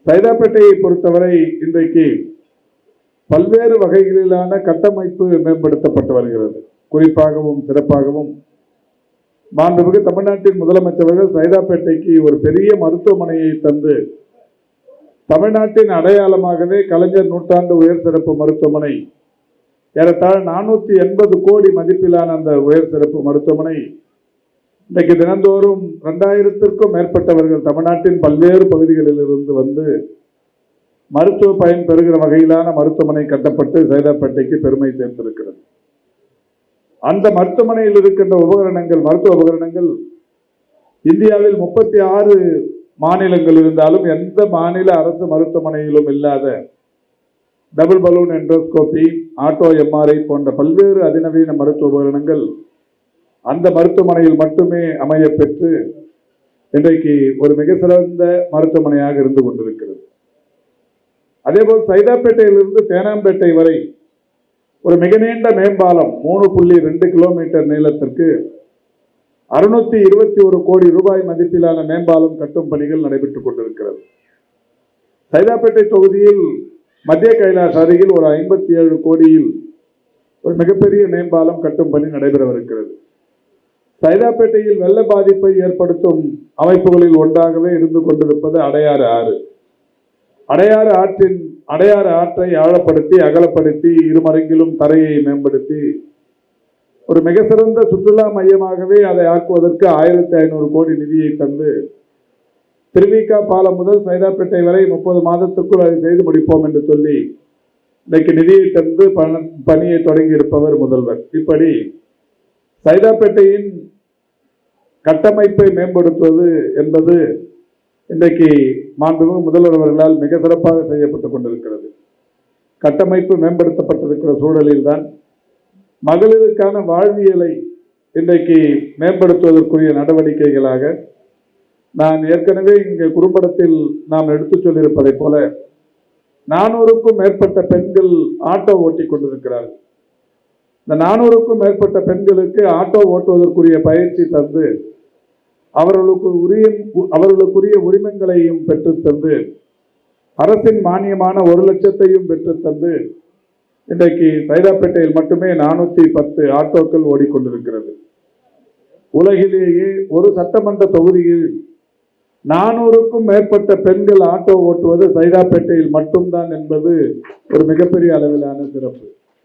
சைதாப்பேட்டையை பொறுத்தவரை இன்றைக்கு பல்வேறு வகைகளிலான கட்டமைப்பு மேம்படுத்தப்பட்டு வருகிறது. குறிப்பாகவும் சிறப்பாகவும் மாண்புமிகு தமிழ்நாட்டின் முதலமைச்சர்கள் சைதாப்பேட்டைக்கு ஒரு பெரிய மருத்துவமனையை தந்து தமிழ்நாட்டின் அடையாளமாகவே கலைஞர் நூற்றாண்டு உயர் சிறப்பு மருத்துவமனை ஏறத்தாழ 480 கோடி மதிப்பிலான அந்த உயர் சிறப்பு மருத்துவமனை இன்றைக்கு தினந்தோறும் 2000க்கும் மேற்பட்டவர்கள் தமிழ்நாட்டின் பல்வேறு பகுதிகளில் இருந்து வந்து மருத்துவ பயன் பெறுகிற வகையிலான மருத்துவமனை கட்டப்பட்டு சைதாப்பேட்டைக்கு பெருமை சேர்த்திருக்கிறது. அந்த மருத்துவமனையில் இருக்கின்ற மருத்துவ உபகரணங்கள் இந்தியாவில் 36 மாநிலங்கள் இருந்தாலும் எந்த மாநில அரசு மருத்துவமனையிலும் இல்லாத double balloon endoscopy, auto MRI போன்ற பல்வேறு அதிநவீன மருத்துவ உபகரணங்கள் அந்த மருத்துவமனையில் மட்டுமே அமைய பெற்று இன்றைக்கு ஒரு மிக சிறந்த மருத்துவமனையாக இருந்து கொண்டிருக்கிறது. அதேபோல் சைதாப்பேட்டையிலிருந்து தேனாம்பேட்டை வரை ஒரு மிக நீண்ட மேம்பாலம் 3.2 கிலோமீட்டர் நீளத்திற்கு 621 கோடி ரூபாய் மதிப்பிலான மேம்பாலம் கட்டும் பணிகள் நடைபெற்றுக் கொண்டிருக்கிறது. சைதாப்பேட்டை தொகுதியில் மத்திய கைலாஷ் அருகில் ஒரு 57 கோடியில் ஒரு மிகப்பெரிய மேம்பாலம் கட்டும் பணி நடைபெறவிருக்கிறது. சைதாப்பேட்டையில் வெள்ள பாதிப்பை ஏற்படுத்தும் அமைப்புகளில் ஒன்றாகவே இருந்து கொண்டிருப்பது அடையாறு ஆறு. அடையாறு ஆற்றை ஆழப்படுத்தி அகலப்படுத்தி இருமருங்கிலும் தரையை மேம்படுத்தி ஒரு மிக சிறந்த சுற்றுலா மையமாகவே அதை ஆக்குவதற்கு 1500 கோடி நிதியை தந்து திருவிக பாலம் முதல் சைதாப்பேட்டை வரை 30 மாதத்துக்குள் அதை செய்து முடிப்போம் என்று சொல்லி இன்றைக்கு நிதியை தந்து பணியை தொடங்கி இருப்பவர் முதல்வர். இப்படி சைதாப்பேட்டையின் கட்டமைப்பை மேம்படுத்துவது என்பது இன்றைக்கு மாண்புமிகு முதல்வர் அவர்களால் மிக சிறப்பாக செய்யப்பட்டுக் கொண்டிருக்கிறது. கட்டமைப்பு மேம்படுத்தப்பட்டிருக்கிற சூழலில் தான் மகளிருக்கான வாழ்வியலை இன்றைக்கு மேம்படுத்துவதற்குரிய நடவடிக்கைகளாக நான் ஏற்கனவே இங்கே குறும்படத்தில் நாம் எடுத்துச் சொல்லியிருப்பதை போல 400க்கும் மேற்பட்ட பெண்கள் ஆட்டோ ஓட்டி கொண்டிருக்கிறார்கள். இந்த 400க்கும் மேற்பட்ட பெண்களுக்கு ஆட்டோ ஓட்டுவதற்குரிய பயிற்சி தந்து அவர்களுக்குரிய உரிமங்களையும் பெற்றுத்தந்து அரசின் மானியமான 1 லட்சத்தையும் பெற்றுத்தந்து இன்றைக்கு சைதாப்பேட்டையில் மட்டுமே 410 ஆட்டோக்கள் ஓடிக்கொண்டிருக்கிறது. உலகிலேயே ஒரு சட்டமன்ற தொகுதியில் 400க்கும் மேற்பட்ட பெண்கள் ஆட்டோ ஓட்டுவது சைதாப்பேட்டையில் மட்டும்தான் என்பது ஒரு மிகப்பெரிய அளவிலான சிறப்பு.